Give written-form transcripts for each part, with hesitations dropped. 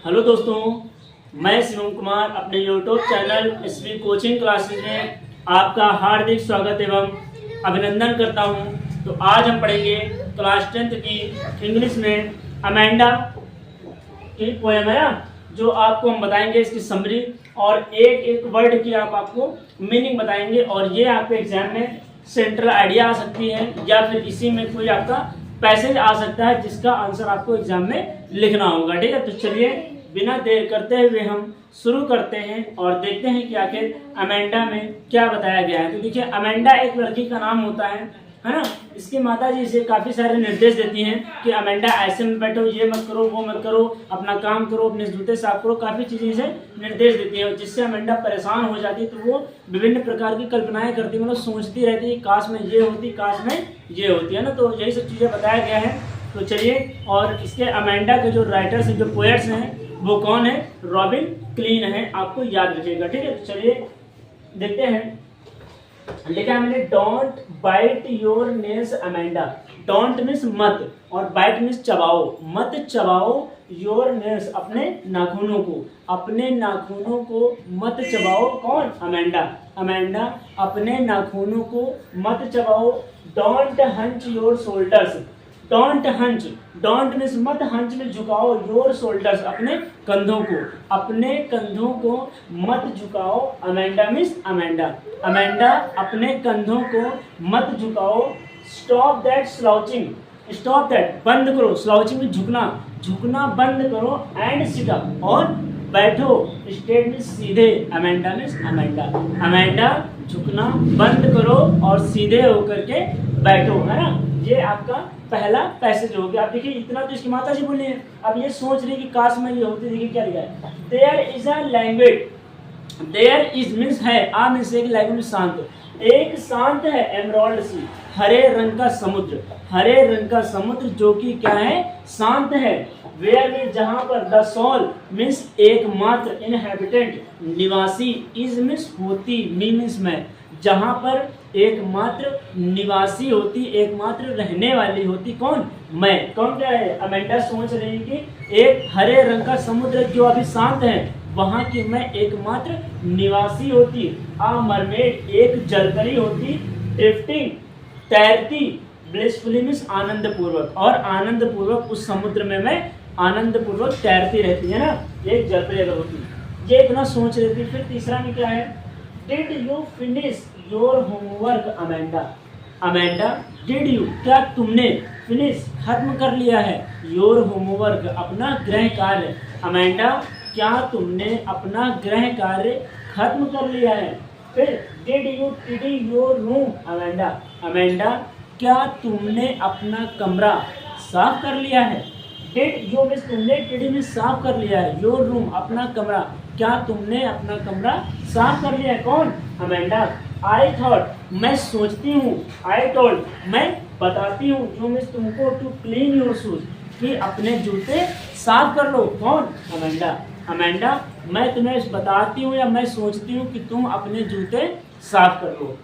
Hello दोस्तों, मैं शिवम कुमार अपने YouTube channel SV coaching classes में आपका हार्दिक स्वागत एवं अभिनंदन करता हूं। तो आज हम पढ़ेंगे क्लास 10th की इंग्लिश में अमेंडा की पोएम है ना, जो आपको हम बताएंगे इसकी समरी और एक एक वर्ड की आपको मीनिंग बताएंगे। और ये आपके एग्जाम में सेंट्रल आइडिया आ सकती है या फिर इसी में कोई आपका पैसेज आ सकता है जिसका आंसर आपको एग्जाम में लिखना होगा। ठीक है, तो चलिए बिना देर करते हुए हम शुरू करते हैं और देखते हैं कि आखिर अमेंडा में क्या बताया गया है। तो देखिए, अमेंडा एक लड़की का नाम होता है ना। इसकी माता जी इसे काफ़ी सारे निर्देश देती हैं कि अमेंडा ऐसे में बैठो, ये मत करो, वो मत करो, अपना काम करो, अपने जूते साफ करो, काफ़ी चीज़ें इसे निर्देश देती हैं, जिससे अमेंडा परेशान हो जाती है। तो वो विभिन्न प्रकार की कल्पनाएं करती है, मतलब सोचती रहती है काश में ये होती, काश में ये होती है ना। तो यही सब चीज़ें बताया गया है। तो चलिए, और इसके अमेंडा के जो राइटर्स हैं, जो पोएट्स हैं, वो कौन है? रॉबिन क्लीन है, आपको याद रखिएगा। ठीक है, तो चलिए देखते हैं। लिखा है मैंने, don't bite your nails Amanda. Don't means मत, और बाइट मीन्स चबाओ। मत चबाओ योर नेल्स, अपने नाखूनों को, अपने नाखूनों को मत चबाओ। कौन? अमेंडा। अमेंडा अपने नाखूनों को मत चबाओ। Don't hunch your shoulders. Don't hunch, don't means मत, हंच में झुकाओ, योर शोल्डर्स अपने कंधों को, अपने कंधों को मत झुकाओ। Amanda means Amanda. अमेंडा अपने कंधों को मत झुकाओ। Stop that slouching, stop that बंद करो, स्लाउचिंग में झुकना, झुकना बंद करो। एंड सिट अप, और बैठो। स्ट्रेट मीन्स सीधे, अमेंडा मीन्स अमेंडा। अमेंडा झुकना बंद करो और सीधे होकर के बैठो, है ना। ये आपका पहला पैसेज हो गया। आप देखिए, इतना तो इसकी माता जी बोली है। अब ये सोच रही कि काश में ये होती। देखिए क्या लिखा है, there is a language. There is means है, आ मीन्स एक, लैंग्वेज शांत, एक शांत है, एमराल्ड सी, हरे रंग का समुद्र, हरे रंग का समुद्र जो कि क्या है? शांत है। वेयर में, जहां पर, द सोल मीन्स एकमात्र, इनहेबिटेंट निवासी, इज मीन्स होती, मी मीन्स मैं, जहां पर एकमात्र निवासी होती, एकमात्र रहने वाली होती। कौन? मैं। कौन क्या है? अमेंडा सोच रही है कि एक हरे रंग का समुद्र जो अभी शांत है, वहां की मैं एकमात्र निवासी होती। आ मरमेड, एक जलपरी होती। ड्रिफ्टिंग, तैरती। ब्लिसफुली मीन्स आनंद पूर्वक, और आनंद पूर्वक उस समुद्र में मैं आनंद पूर्वक तैरती रहती है ना, एक जलपरी अगर होती। ये इतना सोच रही थी। फिर तीसरा में क्या है, did you finish your homework Amanda. Amanda, did you, क्या तुमने, फिनिश खत्म कर लिया है, योर होमवर्क अपना गृह कार्य। अमेंडा, क्या तुमने अपना गृह कार्य खत्म कर लिया है। फिर डिड यू टिडी योर रूम अमेंडा। अमेंडा, क्या तुमने अपना कमरा साफ कर लिया है। डिड यू मीन्स तुमने, टिडी मीन्स साफ कर लिया है, योर रूम अपना कमरा, क्या तुमने अपना कमरा साफ कर लिया है। कौन? अमेंडा। आई थॉट, मैं सोचती हूँ। आई टोल्ड, मैं बताती हूँ। जो मीन्स तुमको, टू क्लीन योर शूज, कि अपने जूते साफ कर लो। कौन? अमेंडा। अमेंडा, मैं तुम्हें बताती हूँ या मैं सोचती हूँ कि तुम अपने जूते साफ कर लो।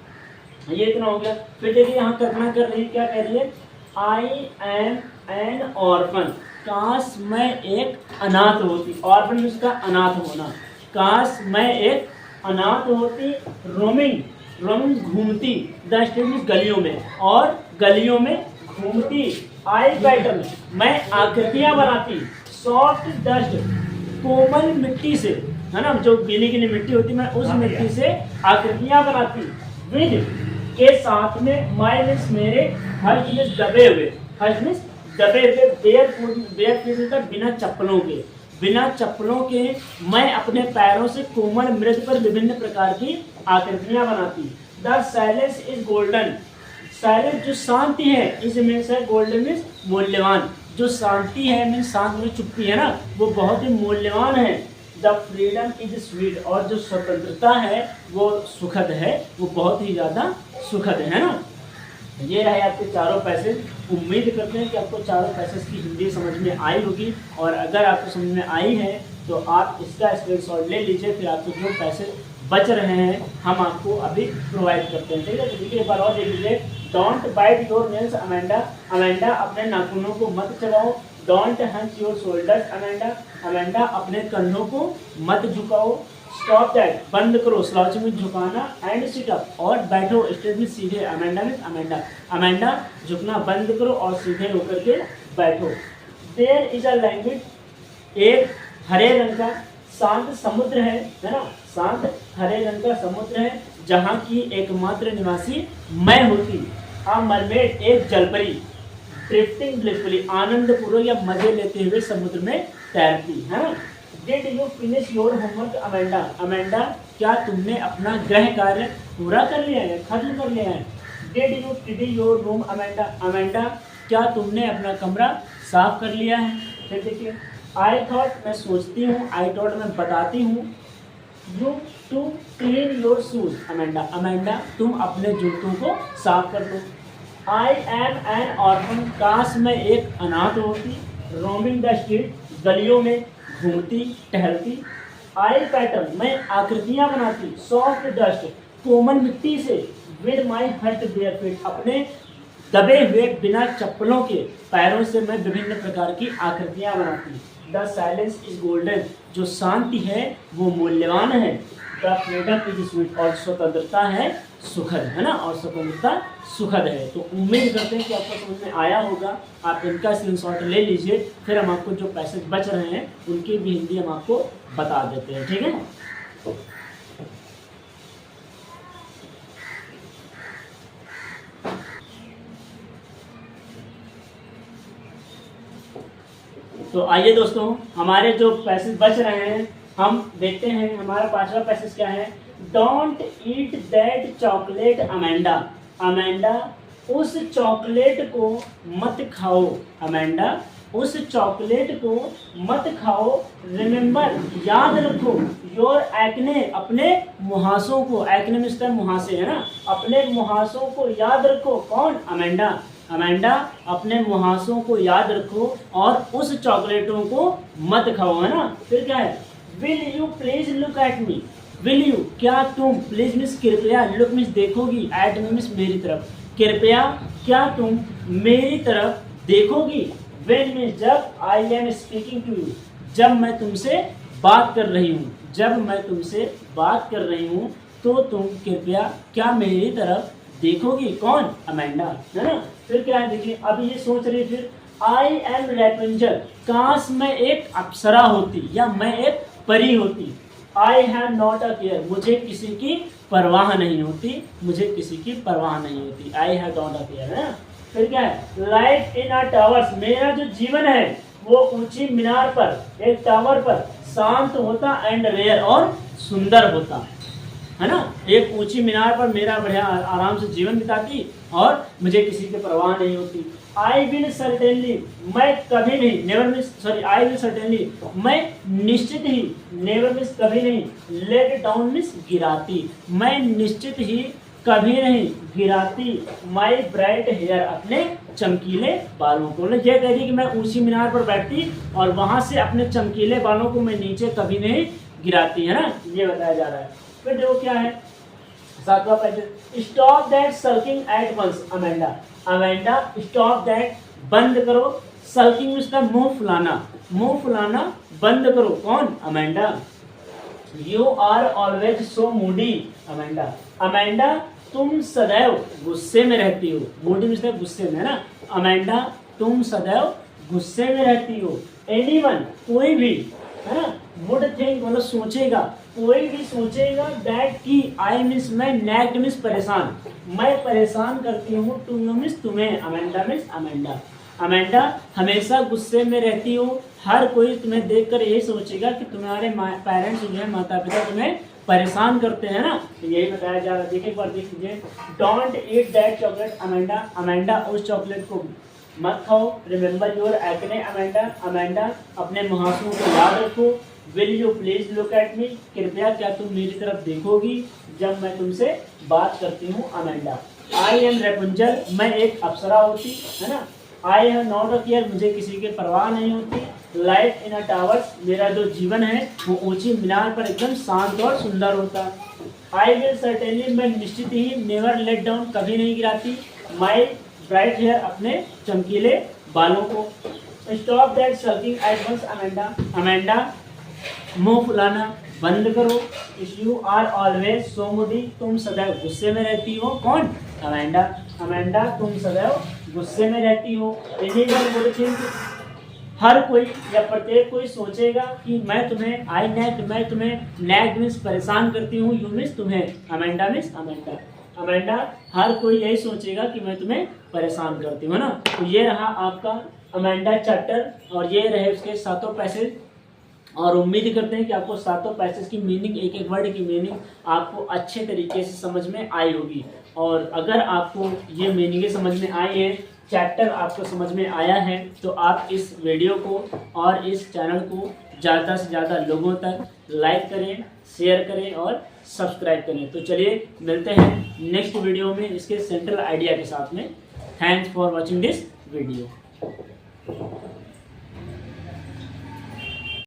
ये इतना हो गया। फिर देखिए यहाँ कल्पना कर रही, क्या कह रही है, आई एम एन ऑर्फन, काश मैं एक अनाथ होती। ऑर्फन उसका अनाथ होना। काश मैं एक अनाथ होती। रोमिंग, रोमिंग घूमती। द स्ट्रीट गलियों में, और गलियों में घूमती। आई पैटर्न, मैं आकृतियां बनाती। सॉफ्ट डस्ट, कोमल मिट्टी से, है ना, जो गीली गीली मिट्टी होती, मैं उस मिट्टी से आकृतियां बनाती। विद के साथ में, माई मीन्स मेरे, हर्ष मीन्स दबे हुए, हर्ष मीन्स दबे हुए, बेयर फुट का, बिना चप्पलों के, बिना चप्पलों के मैं अपने पैरों से कोमल मृद पर विभिन्न प्रकार की आकृतियां बनाती। The silence is golden, silence जो शांति है, इस मीन्स है, गोल्डन मीन्स मूल्यवान, जो शांति है मीन्स शांत में चुप्पी है ना, वो बहुत ही मूल्यवान है। द फ्रीडम इज स्वीट, और जो स्वतंत्रता है वो सुखद है, वो बहुत ही ज़्यादा सुखद है ना। ये रहे आपके चारों पैसेज। उम्मीद करते हैं कि आपको चारों पैसेज की हिंदी समझ में आई होगी, और अगर आपको समझ में आई है तो आप इसका स्क्रीनशॉट ले लीजिए। फिर आपको जो पैसेज बच रहे हैं हम आपको अभी प्रोवाइड करते हैं। ठीक है, तो देखिए एक बार और देख लीजिए। Don't bite your nails Amanda. Amanda, अपने नाखूनों को मत चबाओ। Don't hunch your shoulders Amanda, Amanda अपने कंधों को मत झुकाओ। स्टॉप दैट, बंद करो स्लाउचिंग में झुकाना, एंड सिट अप और बैठो स्ट्रेट में सीधे। अमेंडा मीन्स अमेंडा, अमेंडा झुकना बंद करो और सीधे होकर के बैठो। देयर इज अ लैंग्वेज, एक हरे रंग का शांत समुद्र है ना, शांत हरे रंग का समुद्र है जहाँ की एकमात्र निवासी मैं होती। आ मरमेड, एक जलपरी, ड्रिफ्टिंग ब्लिसफुली, आनंद पूर्वक या मजे लेते हुए समुद्र में तैरती है ना। Did you finish your homework Amanda, Amanda क्या तुमने अपना गृह कार्य पूरा कर लिया है, खत्म कर लिया है। डिड यू टिडी योर रूम अमेंडा, अमेंडा क्या तुमने अपना कमरा साफ कर लिया है। फिर देखिए, आई थॉट मैं सोचती हूँ, आई टॉट मैं बताती हूँ, you to clean your shoes Amanda, Amanda तुम अपने जूतों को साफ कर लो। आई एम एन ऑर्फन, काश मैं एक अनाथ होती, रोमिंग द स्ट्रीट, गलियों में घूमती टहलती। आई पैटर्न, मैं आकृतियाँ बनाती, सॉफ्ट डस्ट, कोमल मिट्टी से, with my hurt bare feet, अपने दबे हुए बिना चप्पलों के पैरों से मैं विभिन्न प्रकार की आकृतियाँ बनाती। द साइलेंस इज गोल्डन, जो शांति है वो मूल्यवान है। द फ्रीडम इज स्वीट, और स्वतंत्रता है सुखद, है ना, और स्वतंत्रता सुखद है। तो उम्मीद करते हैं कि आपको समझ में आया होगा। आप इनका स्क्रीनशॉट ले लीजिए, फिर हम आपको जो पैसेज बच रहे हैं उनकी भी हिंदी हम आपको बता देते हैं, ठीक है। तो आइए दोस्तों, हमारे जो पैसेज बच रहे हैं हम देखते हैं। हमारा पांचवा पैसेज क्या है। Don't eat that chocolate Amanda, Amanda उस चॉकलेट को मत खाओ, अमेंडा उस चॉकलेट को मत खाओ। रिमेंबर, याद रखो, योर एक्ने, अपने मुहासों को, एक्ने मिस्टर मुहासे है ना, अपने मुहासों को याद रखो। कौन, अमेंडा, अमेंडा अपने मुहासों को याद रखो और उस चॉकलेटों को मत खाओ, है ना। फिर क्या है, will you please look at me, will you क्या तुम, प्लीज मिस कृपया, लुक मिस देखोगी, एट मी मिस मेरी तरफ, कृपया क्या तुम मेरी तरफ देखोगी। व्हेन मिस जब, I am speaking to you जब मैं तुमसे बात कर रही हूँ, जब मैं तुमसे बात कर रही हूँ तो तुम कृपया क्या मेरी तरफ देखोगी। कौन, अमेंडा, है ना। फिर क्या है देखिए, अभी ये सोच रही, फिर आई एम रैपुंजल, काश मैं एक अप्सरा होती या मैं एक परी होती। I have not a care, मुझे किसी की परवाह नहीं होती, मुझे किसी की परवाह नहीं होती। I have not a care, है। फिर क्या है, लाइफ इन अ टावर्स, मेरा जो जीवन है वो ऊंची मीनार पर, एक टावर पर शांत होता, एंड रेयर और सुंदर होता, है ना। एक ऊंची मीनार पर मेरा बढ़िया आराम से जीवन बिताती और मुझे किसी की परवाह नहीं होती। आई विल सर्टेनली, मैं कभी नहीं, never miss, sorry, I will certainly, मैं निश्चित ही, नेवर मिस कभी नहीं, लेट डाउन मिस गिराती, मैं निश्चित ही कभी नहीं गिराती, माई ब्राइट हेयर, अपने चमकीले बालों को। ये कह रही कि मैं ऊंची मीनार पर बैठती और वहां से अपने चमकीले बालों को मैं नीचे कभी नहीं गिराती, है ना, ये बताया जा रहा है। फिर देखो क्या है, सातवां passage, stop that sulking at once Amanda, Amanda stop that, बंद करो, सल्किंग मींस मुंह फुलाना, मुंह फुलाना बंद करो। कौन, Amanda. You are always so moody Amanda, Amanda तुम सदैव गुस्से में रहती हो, मूडी मींस गुस्से में, है ना। अमेंडा तुम सदैव गुस्से में रहती हो। एनीवन, कोई भी, है ना, वुड थिंक मतलब सोचेगा, कोई भी सोचेगा, दैट की, आई मींस मैं, नेक्ड मींस परेशान, मैं परेशान करती हूँ, टू यू मींस तुम्हें, अमेंडा मींस अमेंडा, अमेंडा हमेशा गुस्से में रहती हो, हर कोई तुम्हें देखकर यही सोचेगा कि तुम्हारे पेरेंट्स जो है, माता पिता तुम्हें परेशान करते हैं ना, तो यही बताया जा रहा है। देखिए एक बार देख लीजिए, don't eat that chocolate Amanda, Amanda उस चॉकलेट को मत खाओ। Remember your acne Amanda, Amanda अपने मुहासों को याद रखो। Will you please look at मी, कृपया क्या तुम मेरी तरफ देखोगी जब मैं तुमसे बात करती हूँ, अमेंडा। आई एम रेपुंजल, मैं एक अप्सरा होती, है ना। I have not a care, मुझे किसी की परवाह नहीं होती। लाइफ इन अ टावर्स, मेरा जो जीवन है वो ऊंची मीनार पर एकदम शांत और सुंदर होता। आई विल सर्टेनली, मैं निश्चित ही, नेवर लेट डाउन, कभी नहीं गिराती। माई ब्राइट हेयर, अपने चमकीले बालों को। Stop that sulking at once Amanda. Amanda मुंह फुलाना बंद करो। You are always so moody, तुम सदैव गुस्से में रहती हो। कौन? अमेंडा। अमेंडा तुम सदैव गुस्से में रहती हो। एनीवन वुड थिंक, हर कोई या प्रत्येक कोई सोचेगा कि मैं तुम्हें आई नेग्ड, मैं तुम्हें नेग्ड मीन्स परेशान करती हूँ, यू मीन्स तुम्हें, अमेंडा मीन्स अमेंडा। अमेंडा हर कोई यही सोचेगा कि मैं तुम्हें परेशान करती हूँ ना। तो ये रहा आपका अमेंडा चैप्टर और ये रहे उसके 7 पैसेज। और उम्मीद करते हैं कि आपको 7 पैसेज की मीनिंग, एक एक वर्ड की मीनिंग आपको अच्छे तरीके से समझ में आई होगी। और अगर आपको ये मीनिंगें समझ में आई है, चैप्टर आपको समझ में आया है, तो आप इस वीडियो को और इस चैनल को ज़्यादा से ज़्यादा लोगों तक लाइक करें, शेयर करें और सब्सक्राइब करें। तो चलिए मिलते हैं नेक्स्ट वीडियो में इसके सेंट्रल आइडिया के साथ में। Thanks for watching this video.